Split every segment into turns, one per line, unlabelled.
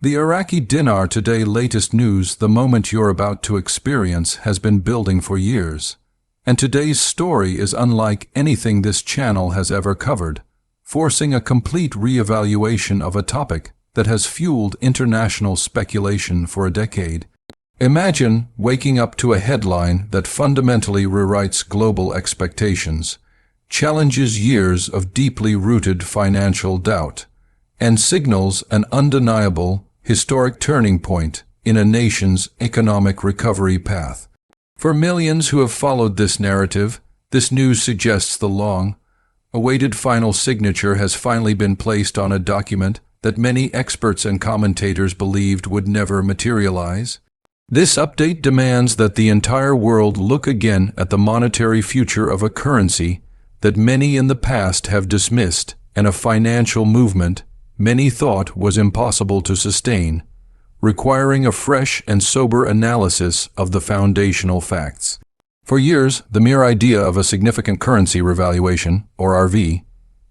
The Iraqi Dinar today latest news, the moment you're about to experience, has been building for years. And today's story is unlike anything this channel has ever covered, forcing a complete re-evaluation of a topic that has fueled international speculation for a decade. Imagine waking up to a headline that fundamentally rewrites global expectations, challenges years of deeply rooted financial doubt, and signals an undeniable, historic turning point in a nation's economic recovery path. For millions who have followed this narrative, this news suggests the long-awaited final signature has finally been placed on a document that many experts and commentators believed would never materialize. This update demands that the entire world look again at the monetary future of a currency that many in the past have dismissed, and a financial movement many thought was impossible to sustain, requiring a fresh and sober analysis of the foundational facts. For years, the mere idea of a significant currency revaluation, or RV,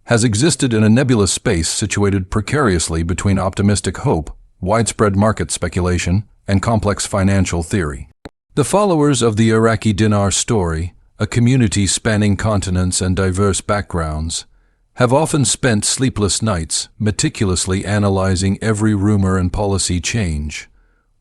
has existed in a nebulous space situated precariously between optimistic hope, widespread market speculation, and complex financial theory. The followers of the Iraqi Dinar story, a community spanning continents and diverse backgrounds, have often spent sleepless nights meticulously analyzing every rumor and policy change,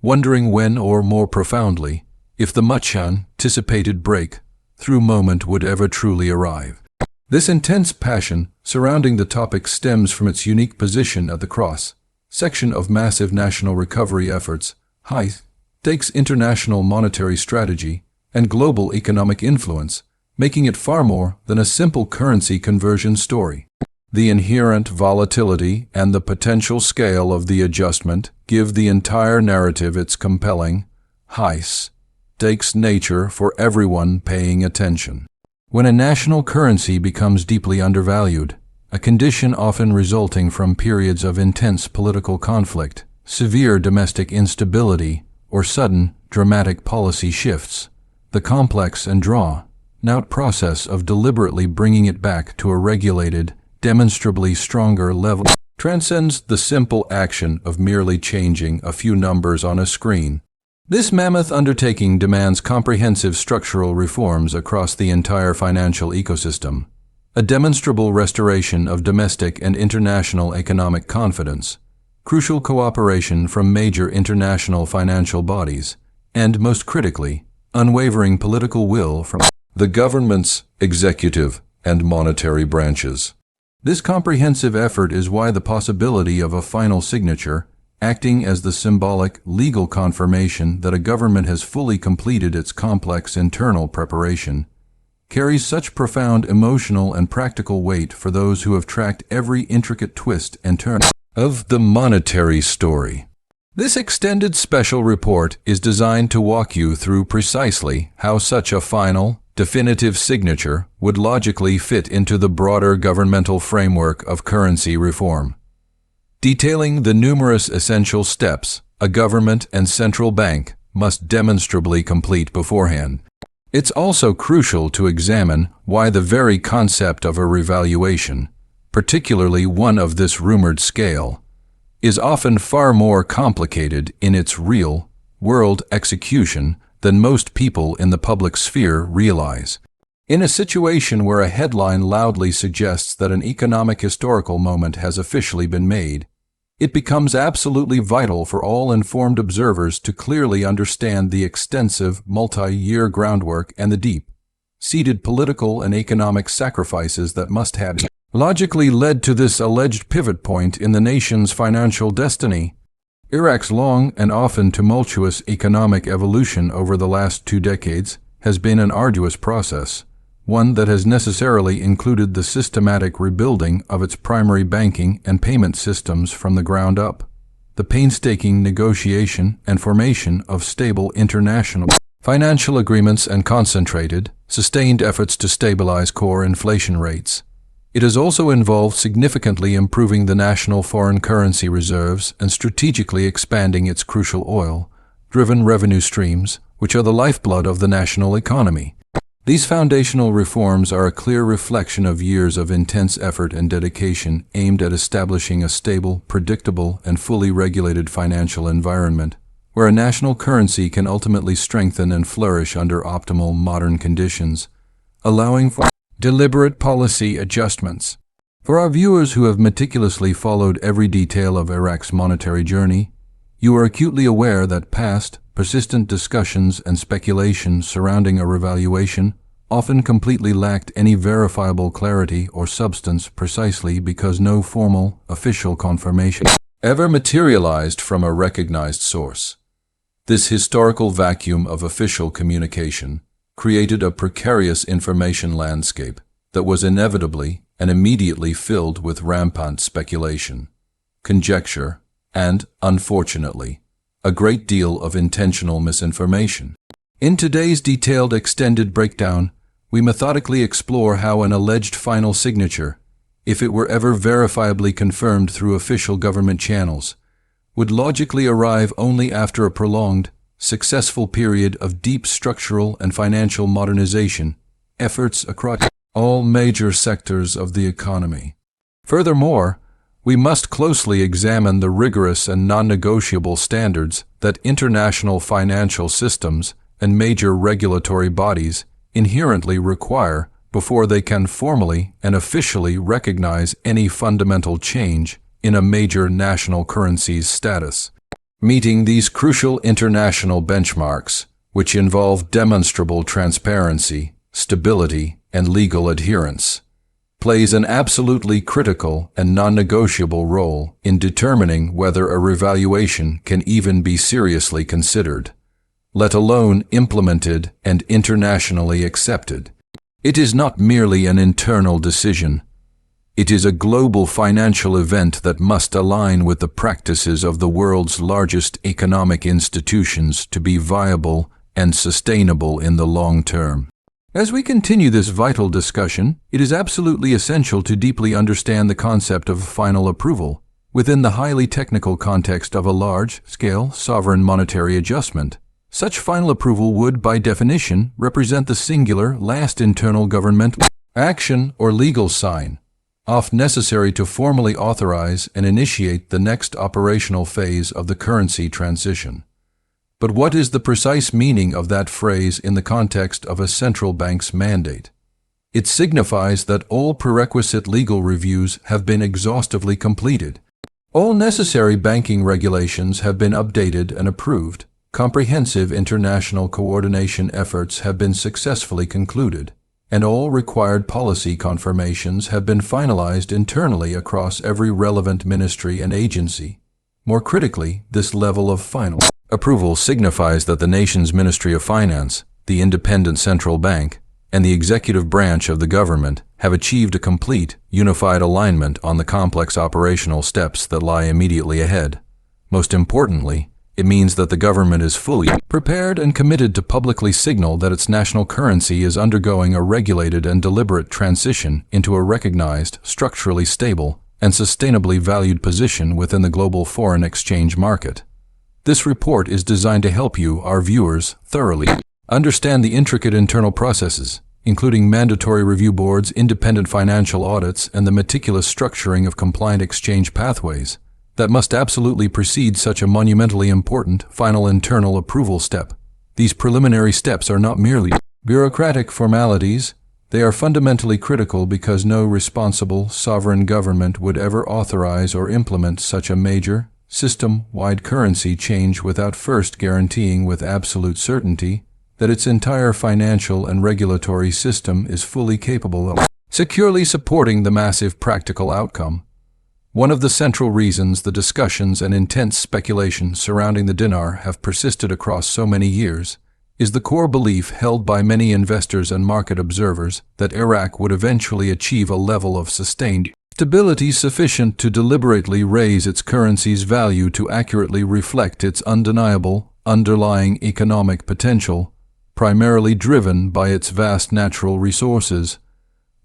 wondering when, or more profoundly, if the much-anticipated breakthrough moment would ever truly arrive. This intense passion surrounding the topic stems from its unique position at the cross-section of massive national recovery efforts, high-stakes international monetary strategy, and global economic influence, making it far more than a simple currency conversion story. The inherent volatility and the potential scale of the adjustment give the entire narrative its compelling, high-stakes nature for everyone paying attention. When a national currency becomes deeply undervalued, a condition often resulting from periods of intense political conflict, severe domestic instability, or sudden, dramatic policy shifts, the complex and drawn-out process of deliberately bringing it back to a regulated, demonstrably stronger level transcends the simple action of merely changing a few numbers on a screen. This mammoth undertaking demands comprehensive structural reforms across the entire financial ecosystem, a demonstrable restoration of domestic and international economic confidence, crucial cooperation from major international financial bodies, and, most critically, unwavering political will from the government's executive and monetary branches. This comprehensive effort is why the possibility of a final signature, acting as the symbolic, legal confirmation that a government has fully completed its complex internal preparation, carries such profound emotional and practical weight for those who have tracked every intricate twist and turn of the monetary story. This extended special report is designed to walk you through precisely how such a final, definitive signature would logically fit into the broader governmental framework of currency reform, detailing the numerous essential steps a government and central bank must demonstrably complete beforehand. It's also crucial to examine why the very concept of a revaluation, particularly one of this rumored scale, is often far more complicated in its real-world execution than most people in the public sphere realize. In a situation where a headline loudly suggests that an economic historical moment has officially been made, it becomes absolutely vital for all informed observers to clearly understand the extensive, multi-year groundwork and the deep-seated political and economic sacrifices that must have logically led to this alleged pivot point in the nation's financial destiny. Iraq's long and often tumultuous economic evolution over the last 2 decades has been an arduous process, one that has necessarily included the systematic rebuilding of its primary banking and payment systems from the ground up, the painstaking negotiation and formation of stable international financial agreements, and concentrated, sustained efforts to stabilize core inflation rates. It has also involved significantly improving the national foreign currency reserves and strategically expanding its crucial oil-driven revenue streams, which are the lifeblood of the national economy. These foundational reforms are a clear reflection of years of intense effort and dedication aimed at establishing a stable, predictable, and fully regulated financial environment, where a national currency can ultimately strengthen and flourish under optimal modern conditions, allowing for deliberate policy adjustments. For our viewers who have meticulously followed every detail of Iraq's monetary journey, you are acutely aware that past, persistent discussions and speculation surrounding a revaluation often completely lacked any verifiable clarity or substance precisely because no formal, official confirmation ever materialized from a recognized source. This historical vacuum of official communication created a precarious information landscape that was inevitably and immediately filled with rampant speculation, conjecture, and, unfortunately, a great deal of intentional misinformation. In today's detailed extended breakdown, we methodically explore how an alleged final signature, if it were ever verifiably confirmed through official government channels, would logically arrive only after a prolonged, successful period of deep structural and financial modernization efforts across all major sectors of the economy. Furthermore, we must closely examine the rigorous and non-negotiable standards that international financial systems and major regulatory bodies inherently require before they can formally and officially recognize any fundamental change in a major national currency's status. Meeting these crucial international benchmarks, which involve demonstrable transparency, stability, and legal adherence, plays an absolutely critical and non-negotiable role in determining whether a revaluation can even be seriously considered, let alone implemented and internationally accepted. It is not merely an internal decision. It is a global financial event that must align with the practices of the world's largest economic institutions to be viable and sustainable in the long term. As we continue this vital discussion, it is absolutely essential to deeply understand the concept of final approval within the highly technical context of a large-scale sovereign monetary adjustment. Such final approval would, by definition, represent the singular, last internal governmental action or legal sign, often necessary to formally authorize and initiate the next operational phase of the currency transition. But what is the precise meaning of that phrase in the context of a central bank's mandate? It signifies that all prerequisite legal reviews have been exhaustively completed. All necessary banking regulations have been updated and approved. Comprehensive international coordination efforts have been successfully concluded, and all required policy confirmations have been finalized internally across every relevant ministry and agency. More critically, this level of final approval signifies that the nation's Ministry of Finance, the independent central bank, and the executive branch of the government have achieved a complete, unified alignment on the complex operational steps that lie immediately ahead. Most importantly, it means that the government is fully prepared and committed to publicly signal that its national currency is undergoing a regulated and deliberate transition into a recognized, structurally stable, and sustainably valued position within the global foreign exchange market. This report is designed to help you, our viewers, thoroughly understand the intricate internal processes, including mandatory review boards, independent financial audits, and the meticulous structuring of compliant exchange pathways that must absolutely precede such a monumentally important final internal approval step. These preliminary steps are not merely bureaucratic formalities, they are fundamentally critical because no responsible sovereign government would ever authorize or implement such a major, system-wide currency change without first guaranteeing with absolute certainty that its entire financial and regulatory system is fully capable of securely supporting the massive practical outcome. One of the central reasons the discussions and intense speculation surrounding the dinar have persisted across so many years is the core belief held by many investors and market observers that Iraq would eventually achieve a level of sustained stability sufficient to deliberately raise its currency's value to accurately reflect its undeniable underlying economic potential, primarily driven by its vast natural resources.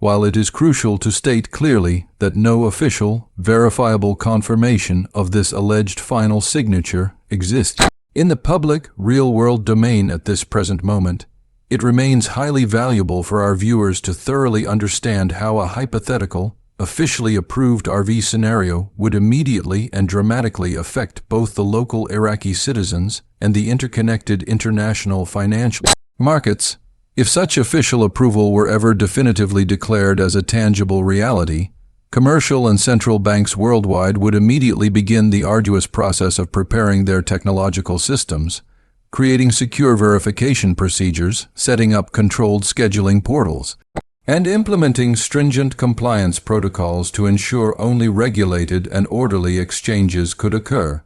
While it is crucial to state clearly that no official, verifiable confirmation of this alleged final signature exists in the public, real-world domain at this present moment, it remains highly valuable for our viewers to thoroughly understand how a hypothetical, officially approved RV scenario would immediately and dramatically affect both the local Iraqi citizens and the interconnected international financial markets. If such official approval were ever definitively declared as a tangible reality, commercial and central banks worldwide would immediately begin the arduous process of preparing their technological systems, creating secure verification procedures, setting up controlled scheduling portals, and implementing stringent compliance protocols to ensure only regulated and orderly exchanges could occur.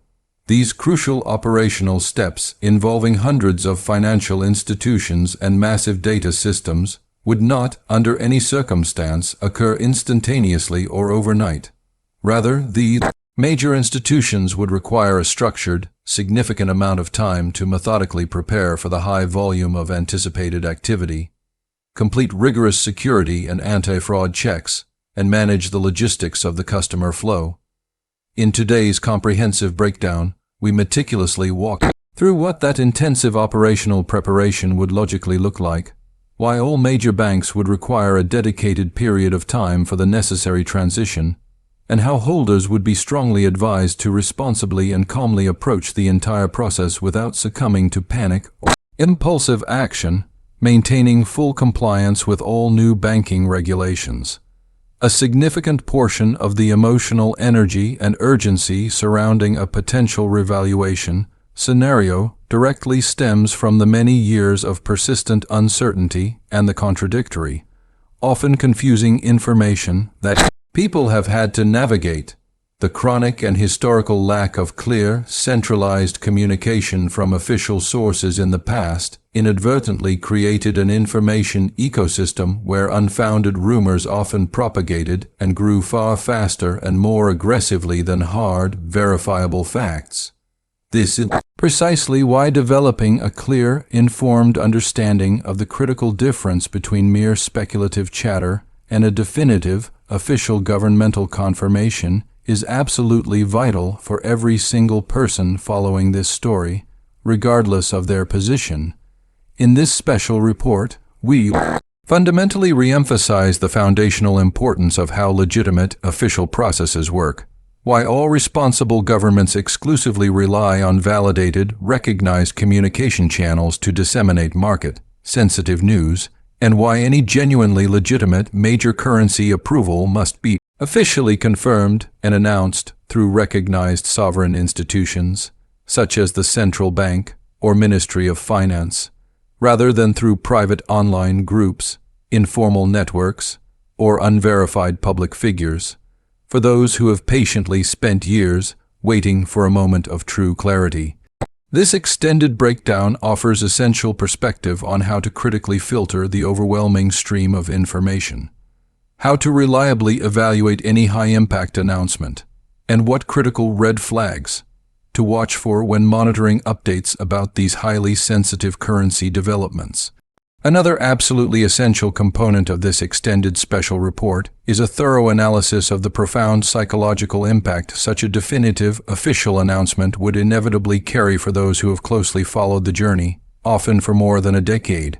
These crucial operational steps, involving hundreds of financial institutions and massive data systems, would not, under any circumstance, occur instantaneously or overnight. Rather, these major institutions would require a structured, significant amount of time to methodically prepare for the high volume of anticipated activity, complete rigorous security and anti-fraud checks, and manage the logistics of the customer flow. In today's comprehensive breakdown, we meticulously walk through what that intensive operational preparation would logically look like, why all major banks would require a dedicated period of time for the necessary transition, and how holders would be strongly advised to responsibly and calmly approach the entire process without succumbing to panic or impulsive action, maintaining full compliance with all new banking regulations. A significant portion of the emotional energy and urgency surrounding a potential revaluation scenario directly stems from the many years of persistent uncertainty and the contradictory, often confusing information that people have had to navigate. The chronic and historical lack of clear, centralized communication from official sources in the past inadvertently created an information ecosystem where unfounded rumors often propagated and grew far faster and more aggressively than hard, verifiable facts. This is precisely why developing a clear, informed understanding of the critical difference between mere speculative chatter and a definitive, official governmental confirmation is absolutely vital for every single person following this story, regardless of their position. In this special report, we fundamentally re-emphasize the foundational importance of how legitimate official processes work, why all responsible governments exclusively rely on validated, recognized communication channels to disseminate market-sensitive news, and why any genuinely legitimate major currency approval must be officially confirmed and announced through recognized sovereign institutions, such as the Central Bank or Ministry of Finance, rather than through private online groups, informal networks, or unverified public figures, for those who have patiently spent years waiting for a moment of true clarity. This extended breakdown offers essential perspective on how to critically filter the overwhelming stream of information, how to reliably evaluate any high-impact announcement, and what critical red flags to watch for when monitoring updates about these highly sensitive currency developments. Another absolutely essential component of this extended special report is a thorough analysis of the profound psychological impact such a definitive, official announcement would inevitably carry for those who have closely followed the journey, often for more than a decade.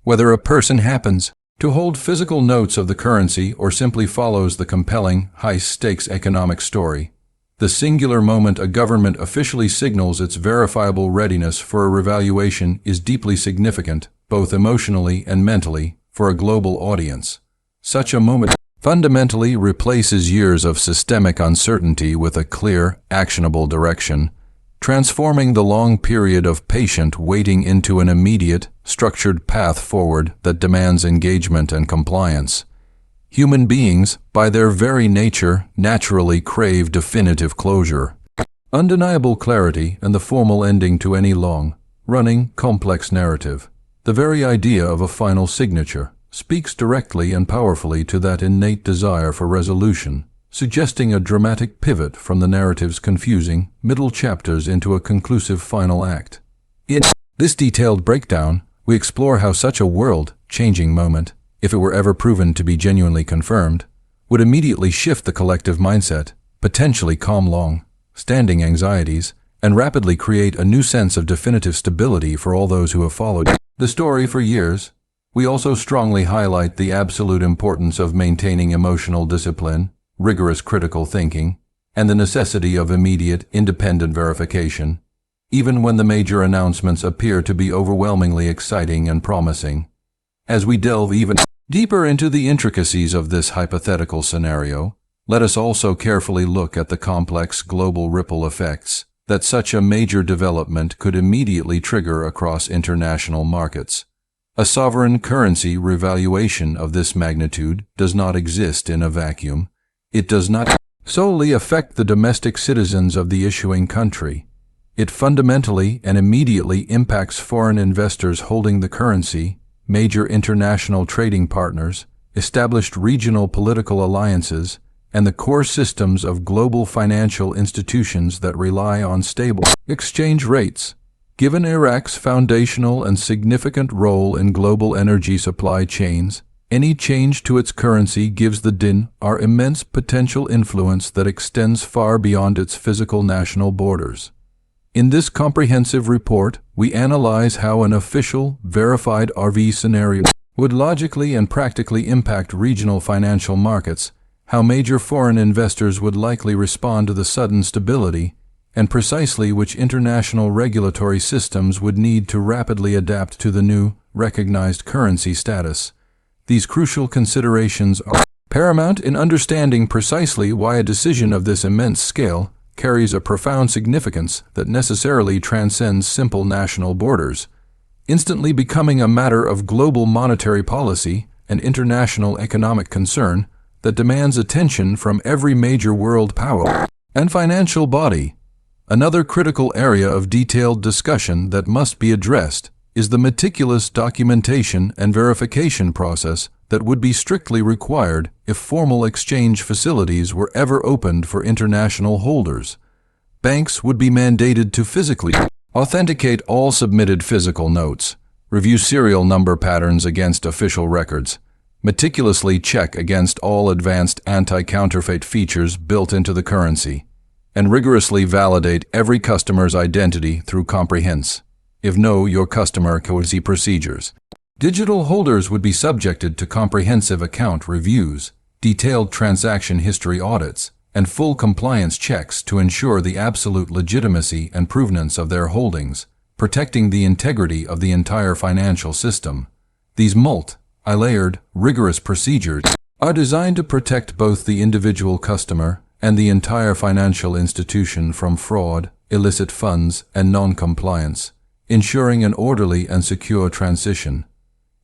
Whether a person happens to hold physical notes of the currency or simply follows the compelling, high-stakes economic story, the singular moment a government officially signals its verifiable readiness for a revaluation is deeply significant, both emotionally and mentally, for a global audience. Such a moment fundamentally replaces years of systemic uncertainty with a clear, actionable direction, transforming the long period of patient waiting into an immediate, structured path forward that demands engagement and compliance. Human beings, by their very nature, naturally crave definitive closure, undeniable clarity, and the formal ending to any long, running, complex narrative. The very idea of a final signature speaks directly and powerfully to that innate desire for resolution, suggesting a dramatic pivot from the narrative's confusing middle chapters into a conclusive final act. In this detailed breakdown, we explore how such a world-changing moment, if it were ever proven to be genuinely confirmed, would immediately shift the collective mindset, potentially calm long-standing anxieties, and rapidly create a new sense of definitive stability for all those who have followed the story for years. We also strongly highlight the absolute importance of maintaining emotional discipline, rigorous critical thinking, and the necessity of immediate, independent verification, even when the major announcements appear to be overwhelmingly exciting and promising. As we delve even deeper into the intricacies of this hypothetical scenario, let us also carefully look at the complex global ripple effects that such a major development could immediately trigger across international markets. A sovereign currency revaluation of this magnitude does not exist in a vacuum. It does not solely affect the domestic citizens of the issuing country. It fundamentally and immediately impacts foreign investors holding the currency, major international trading partners, established regional political alliances, and the core systems of global financial institutions that rely on stable exchange rates. Given Iraq's foundational and significant role in global energy supply chains, any change to its currency gives the dinar immense potential influence that extends far beyond its physical national borders. In this comprehensive report, we analyze how an official, verified RV scenario would logically and practically impact regional financial markets, how major foreign investors would likely respond to the sudden stability, and precisely which international regulatory systems would need to rapidly adapt to the new, recognized currency status. These crucial considerations are paramount in understanding precisely why a decision of this immense scale carries a profound significance that necessarily transcends simple national borders, instantly becoming a matter of global monetary policy and international economic concern that demands attention from every major world power and financial body. Another critical area of detailed discussion that must be addressed is the meticulous documentation and verification process that would be strictly required if formal exchange facilities were ever opened for international holders. Banks would be mandated to physically authenticate all submitted physical notes, review serial number patterns against official records, meticulously check against all advanced anti-counterfeit features built into the currency, and rigorously validate every customer's identity through comprehensive, if know your customer KYC procedures. Digital holders would be subjected to comprehensive account reviews, detailed transaction history audits, and full compliance checks to ensure the absolute legitimacy and provenance of their holdings, protecting the integrity of the entire financial system. These multi-layered, rigorous procedures are designed to protect both the individual customer and the entire financial institution from fraud, illicit funds, and non-compliance, ensuring an orderly and secure transition.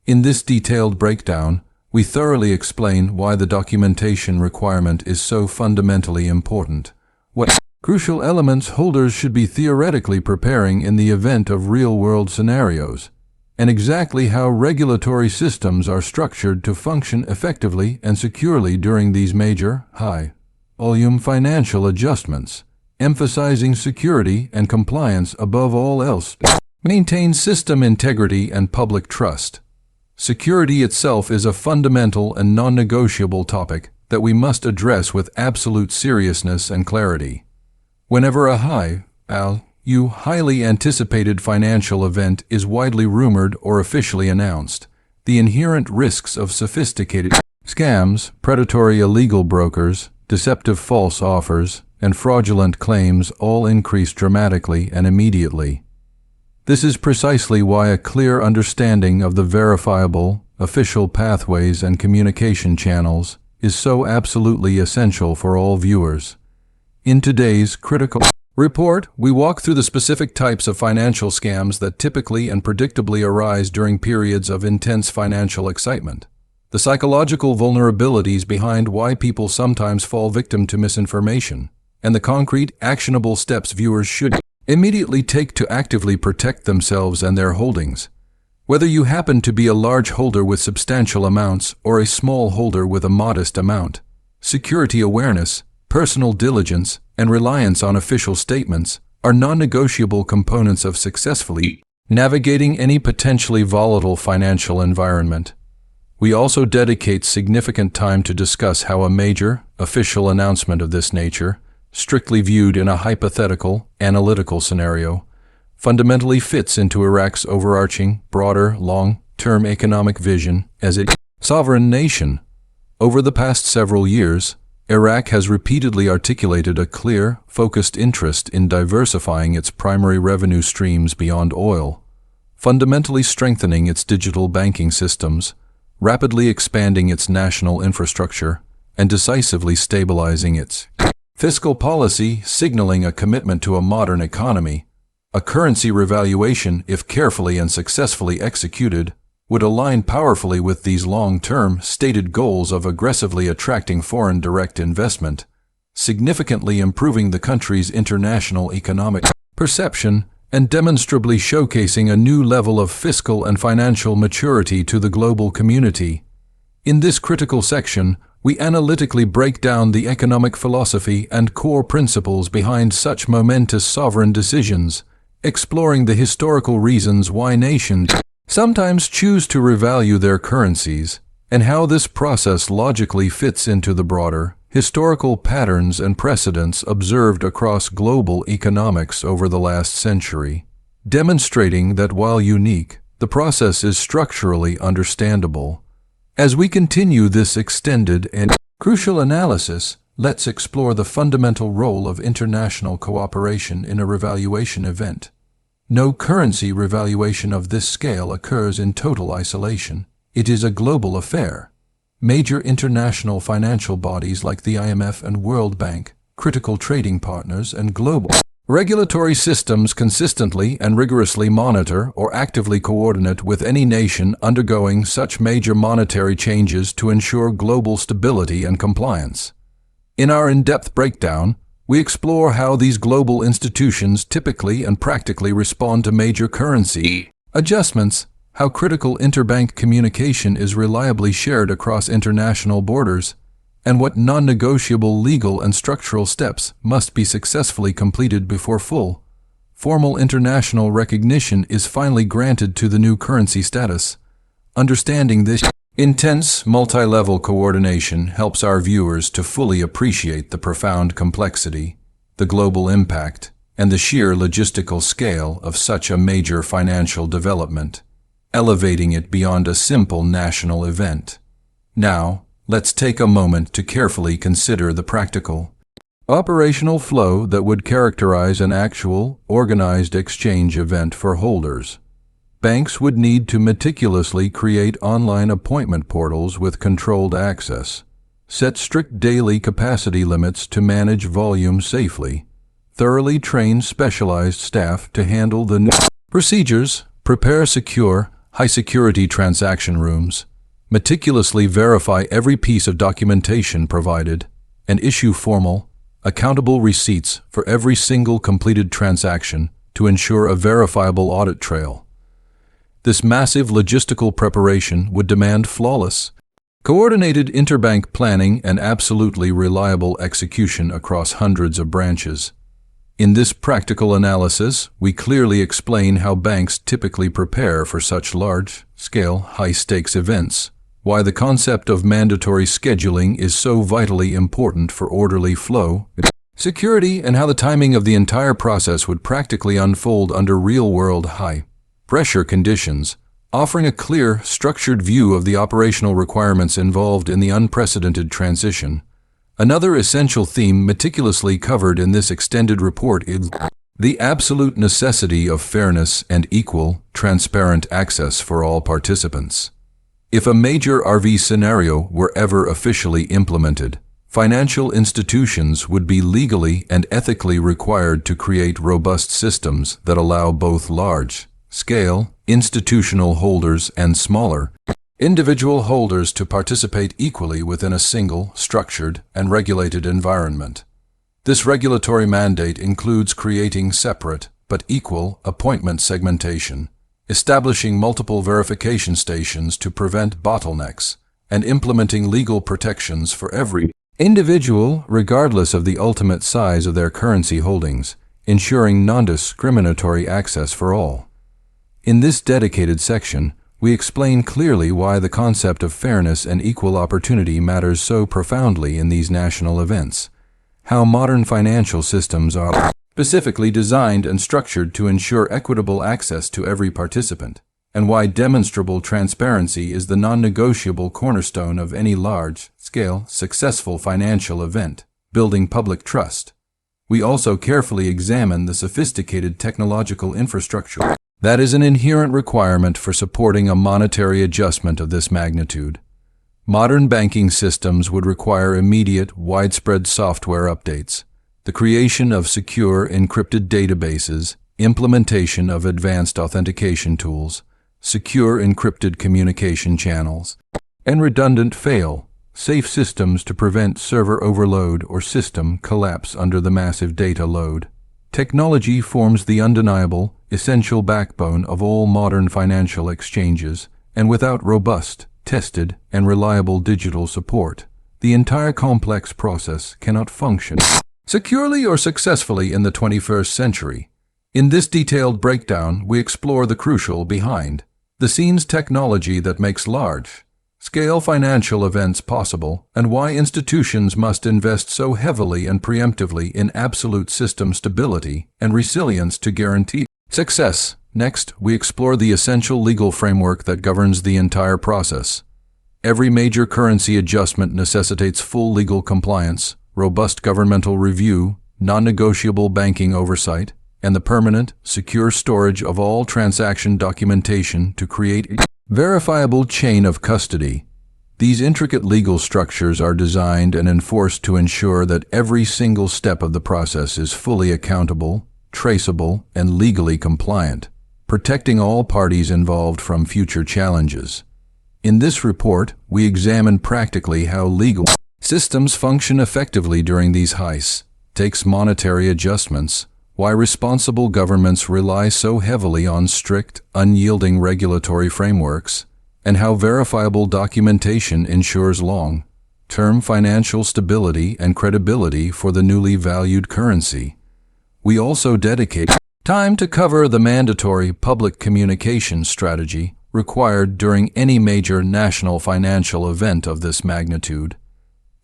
In this detailed breakdown, we thoroughly explain why the documentation requirement is so fundamentally important, what crucial elements holders should be theoretically preparing in the event of real-world scenarios, and exactly how regulatory systems are structured to function effectively and securely during these major, high-volume financial adjustments, emphasizing security and compliance above all else. Maintain system integrity and public trust. Security itself is a fundamental and non-negotiable topic that we must address with absolute seriousness and clarity. Whenever a highly anticipated financial event is widely rumored or officially announced, the inherent risks of sophisticated scams, predatory illegal brokers, deceptive false offers, and fraudulent claims all increase dramatically and immediately. This is precisely why a clear understanding of the verifiable, official pathways and communication channels is so absolutely essential for all viewers. In today's critical report, we walk through the specific types of financial scams that typically and predictably arise during periods of intense financial excitement, the psychological vulnerabilities behind why people sometimes fall victim to misinformation, and the concrete, actionable steps viewers should immediately take to actively protect themselves and their holdings. Whether you happen to be a large holder with substantial amounts or a small holder with a modest amount, security awareness, personal diligence, and reliance on official statements are non-negotiable components of successfully navigating any potentially volatile financial environment. We also dedicate significant time to discuss how a major, official announcement of this nature, strictly viewed in a hypothetical, analytical scenario, fundamentally fits into Iraq's overarching, broader, long-term economic vision as a sovereign nation. Over the past several years, Iraq has repeatedly articulated a clear, focused interest in diversifying its primary revenue streams beyond oil, fundamentally strengthening its digital banking systems, rapidly expanding its national infrastructure, and decisively stabilizing its fiscal policy, signaling a commitment to a modern economy. A currency revaluation, if carefully and successfully executed, would align powerfully with these long-term, stated goals of aggressively attracting foreign direct investment, significantly improving the country's international economic perception, and demonstrably showcasing a new level of fiscal and financial maturity to the global community. In this critical section, we analytically break down the economic philosophy and core principles behind such momentous sovereign decisions, exploring the historical reasons why nations sometimes choose to revalue their currencies, and how this process logically fits into the broader, historical patterns and precedents observed across global economics over the last century, demonstrating that while unique, the process is structurally understandable. As we continue this extended and crucial analysis, let's explore the fundamental role of international cooperation in a revaluation event. No currency revaluation of this scale occurs in total isolation. It is a global affair. Major international financial bodies like the IMF and World Bank, critical trading partners, and global regulatory systems consistently and rigorously monitor or actively coordinate with any nation undergoing such major monetary changes to ensure global stability and compliance. In our in-depth breakdown, we explore how these global institutions typically and practically respond to major currency adjustments, how critical interbank communication is reliably shared across international borders, and what non-negotiable legal and structural steps must be successfully completed before full, formal international recognition is finally granted to the new currency status. Understanding this intense, multi-level coordination helps our viewers to fully appreciate the profound complexity, the global impact, and the sheer logistical scale of such a major financial development, elevating it beyond a simple national event. Now, let's take a moment to carefully consider the practical, operational flow that would characterize an actual, organized exchange event for holders. Banks would need to meticulously create online appointment portals with controlled access, set strict daily capacity limits to manage volume safely, thoroughly train specialized staff to handle the procedures, prepare secure, high-security transaction rooms, meticulously verify every piece of documentation provided, and issue formal, accountable receipts for every single completed transaction to ensure a verifiable audit trail. This massive logistical preparation would demand flawless, coordinated interbank planning and absolutely reliable execution across hundreds of branches. In this practical analysis, we clearly explain how banks typically prepare for such large-scale, high-stakes events, why the concept of mandatory scheduling is so vitally important for orderly flow, security, and how the timing of the entire process would practically unfold under real-world high-pressure conditions, offering a clear, structured view of the operational requirements involved in the unprecedented transition. Another essential theme meticulously covered in this extended report is the absolute necessity of fairness and equal, transparent access for all participants. If a major RV scenario were ever officially implemented, financial institutions would be legally and ethically required to create robust systems that allow both large-scale, institutional holders and smaller, individual holders to participate equally within a single, structured, and regulated environment. This regulatory mandate includes creating separate but equal appointment segmentation, establishing multiple verification stations to prevent bottlenecks, and implementing legal protections for every individual regardless of the ultimate size of their currency holdings, ensuring non-discriminatory access for all. In this dedicated section, we explain clearly why the concept of fairness and equal opportunity matters so profoundly in these national events, how modern financial systems are specifically designed and structured to ensure equitable access to every participant, and why demonstrable transparency is the non-negotiable cornerstone of any large-scale, successful financial event, building public trust. We also carefully examine the sophisticated technological infrastructure that is an inherent requirement for supporting a monetary adjustment of this magnitude. Modern banking systems would require immediate, widespread software updates, the creation of secure, encrypted databases, implementation of advanced authentication tools, secure encrypted communication channels, and redundant fail-safe systems to prevent server overload or system collapse under the massive data load. Technology forms the undeniable, essential backbone of all modern financial exchanges, and without robust, tested, and reliable digital support, the entire complex process cannot function securely or successfully in the 21st century. In this detailed breakdown, we explore the crucial behind-the-scenes technology that makes large-scale financial events possible and why institutions must invest so heavily and preemptively in absolute system stability and resilience to guarantee success. Next, we explore the essential legal framework that governs the entire process. Every major currency adjustment necessitates full legal compliance, robust governmental review, non-negotiable banking oversight, and the permanent, secure storage of all transaction documentation to create a verifiable chain of custody. These intricate legal structures are designed and enforced to ensure that every single step of the process is fully accountable, traceable, and legally compliant, protecting all parties involved from future challenges. In this report, we examine practically how legal systems function effectively during these high-stakes monetary adjustments, why responsible governments rely so heavily on strict, unyielding regulatory frameworks, and how verifiable documentation ensures long-term financial stability and credibility for the newly valued currency. We also dedicate time to cover the mandatory public communication strategy required during any major national financial event of this magnitude.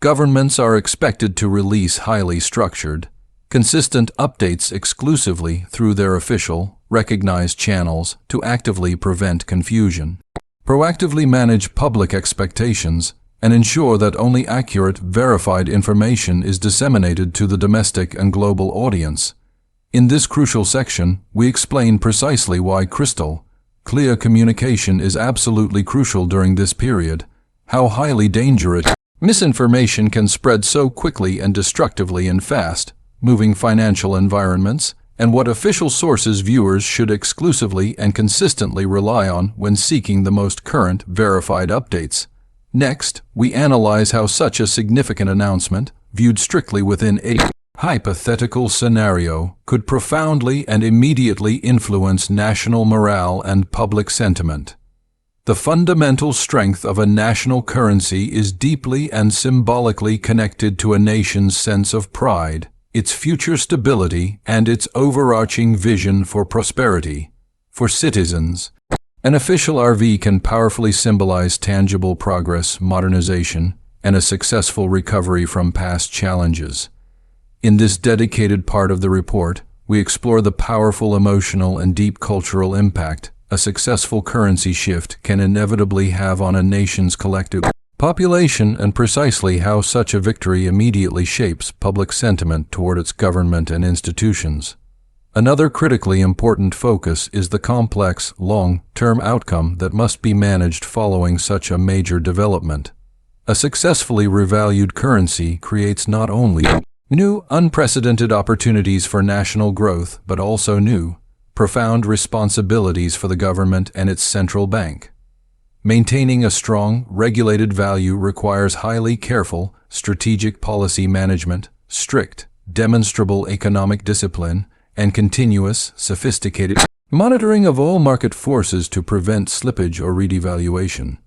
Governments are expected to release highly structured, consistent updates exclusively through their official, recognized channels to actively prevent confusion, proactively manage public expectations, and ensure that only accurate, verified information is disseminated to the domestic and global audience. In this crucial section, we explain precisely why crystal-clear communication is absolutely crucial during this period, how highly dangerous misinformation can spread so quickly and destructively in fast-moving financial environments, and what official sources viewers should exclusively and consistently rely on when seeking the most current, verified updates. Next, we analyze how such a significant announcement, viewed strictly within a hypothetical scenario, could profoundly and immediately influence national morale and public sentiment. The fundamental strength of a national currency is deeply and symbolically connected to a nation's sense of pride, its future stability, and its overarching vision for prosperity. For citizens, an official RV can powerfully symbolize tangible progress, modernization, and a successful recovery from past challenges. In this dedicated part of the report, we explore the powerful emotional and deep cultural impact a successful currency shift can inevitably have on a nation's collective population and precisely how such a victory immediately shapes public sentiment toward its government and institutions. Another critically important focus is the complex, long-term outcome that must be managed following such a major development. A successfully revalued currency creates not only new, unprecedented opportunities for national growth, but also new, profound responsibilities for the government and its central bank. Maintaining a strong, regulated value requires highly careful, strategic policy management, strict, demonstrable economic discipline, and continuous, sophisticated monitoring of all market forces to prevent slippage or redevaluation.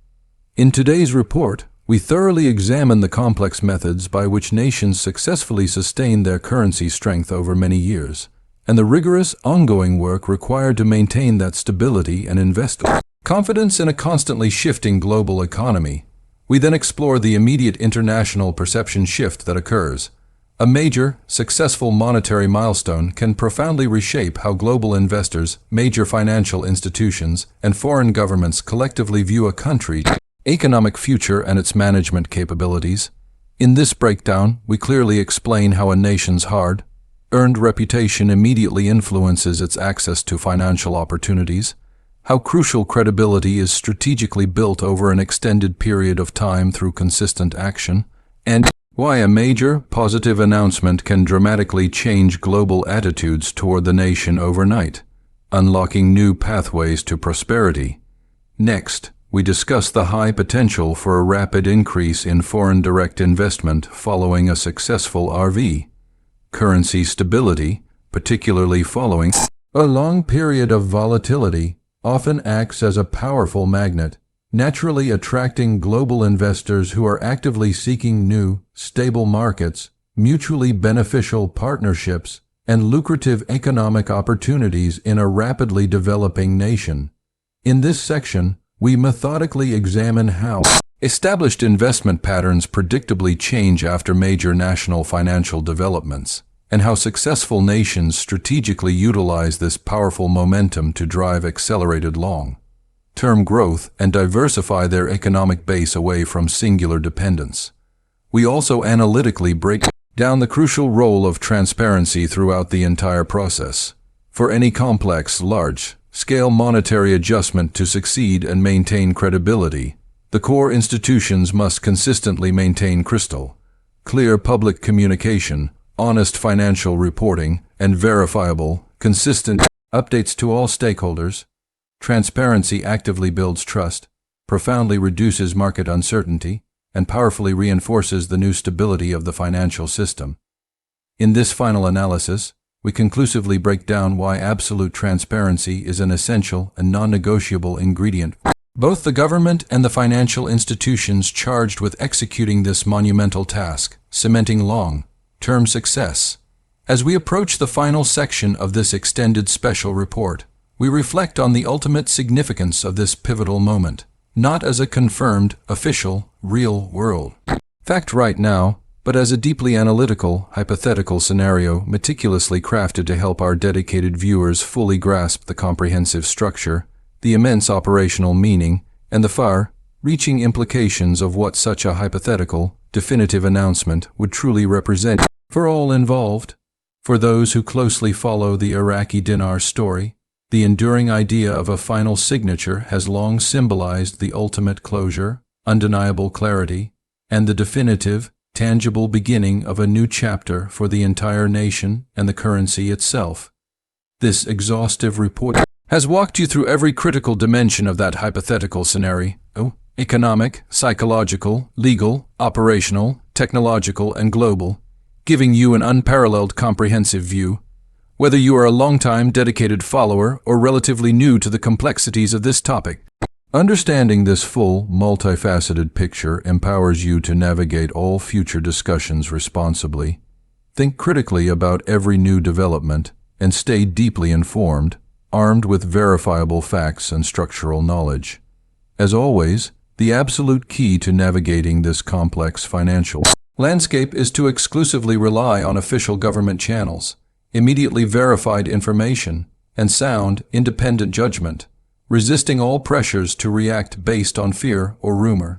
In today's report, we thoroughly examine the complex methods by which nations successfully sustain their currency strength over many years, and the rigorous, ongoing work required to maintain that stability and invest confidence in a constantly shifting global economy. We then explore the immediate international perception shift that occurs, A major, successful monetary milestone can profoundly reshape how global investors, major financial institutions, and foreign governments collectively view a country's economic future and its management capabilities. In this breakdown, we clearly explain how a nation's hard-earned reputation immediately influences its access to financial opportunities, how crucial credibility is strategically built over an extended period of time through consistent action, and why a major, positive announcement can dramatically change global attitudes toward the nation overnight, unlocking new pathways to prosperity. Next, we discuss the high potential for a rapid increase in foreign direct investment following a successful RV, currency stability, particularly following a long period of volatility, often acts as a powerful magnet, naturally attracting global investors who are actively seeking new, stable markets, mutually beneficial partnerships, and lucrative economic opportunities in a rapidly developing nation. In this section, we methodically examine how established investment patterns predictably change after major national financial developments, and how successful nations strategically utilize this powerful momentum to drive accelerated long-term growth and diversify their economic base away from singular dependence. We also analytically break down the crucial role of transparency throughout the entire process. For any complex, large-scale monetary adjustment to succeed and maintain credibility, the core institutions must consistently maintain crystal clear public communication, honest financial reporting, and verifiable, consistent updates to all stakeholders. Transparency actively builds trust, profoundly reduces market uncertainty, and powerfully reinforces the new stability of the financial system. In this final analysis, we conclusively break down why absolute transparency is an essential and non-negotiable ingredient. Both the government and the financial institutions charged with executing this monumental task, cementing long-term success. As we approach the final section of this extended special report, we reflect on the ultimate significance of this pivotal moment, not as a confirmed, official, real-world fact right now, but as a deeply analytical, hypothetical scenario meticulously crafted to help our dedicated viewers fully grasp the comprehensive structure, the immense operational meaning, and the far-reaching implications of what such a hypothetical, definitive announcement would truly represent for all involved. For those who closely follow the Iraqi Dinar story, the enduring idea of a final signature has long symbolized the ultimate closure, undeniable clarity, and the definitive, tangible beginning of a new chapter for the entire nation and the currency itself. This exhaustive report has walked you through every critical dimension of that hypothetical scenario: economic, psychological, legal, operational, technological, and global, giving you an unparalleled comprehensive view. Whether you are a long-time dedicated follower or relatively new to the complexities of this topic, understanding this full, multifaceted picture empowers you to navigate all future discussions responsibly. Think critically about every new development and stay deeply informed, armed with verifiable facts and structural knowledge. As always, the absolute key to navigating this complex financial landscape is to exclusively rely on official government channels, immediately verified information, and sound, independent judgment, resisting all pressures to react based on fear or rumor.